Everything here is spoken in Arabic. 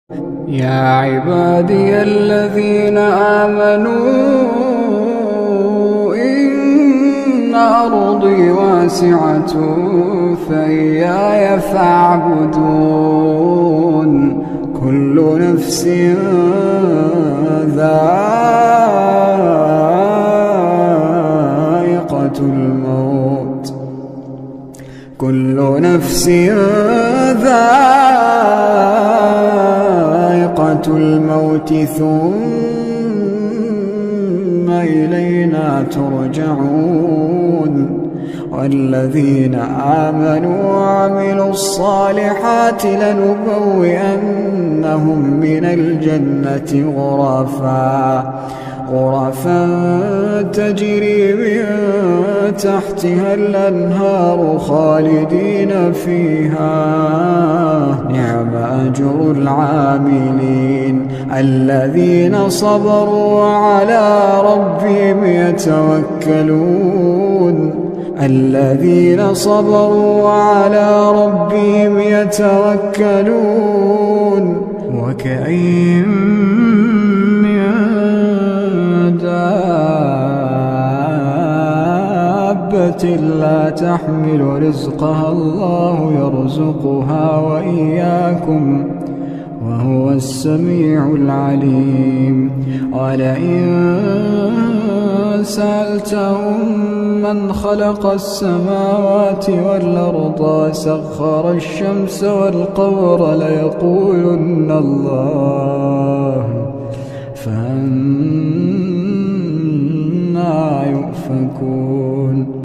يا عبادي الذين آمنوا إن أرضي واسعة فإياي فاعبدون. كل نفس ذائقة الموت، كل نفس ذائقة الموت ثم إلينا ترجعون. والذين آمنوا وعملوا الصالحات لنبوئنهم من الجنة غرفا تجري من تحتها الأنهار خالدين فيها، نعم أجر العاملين. الذين صبروا وعلى ربهم يتوكلون، الذين صبروا وعلى ربهم يتوكلون. وكأين من دابة لا تحمل رزقها الله يرزقها وإياكم وهو السميع العليم. ولئن سألتهم من خلق السماوات والأرض وسخر الشمس والقمر ليقولن الله، فأنى يؤفكون.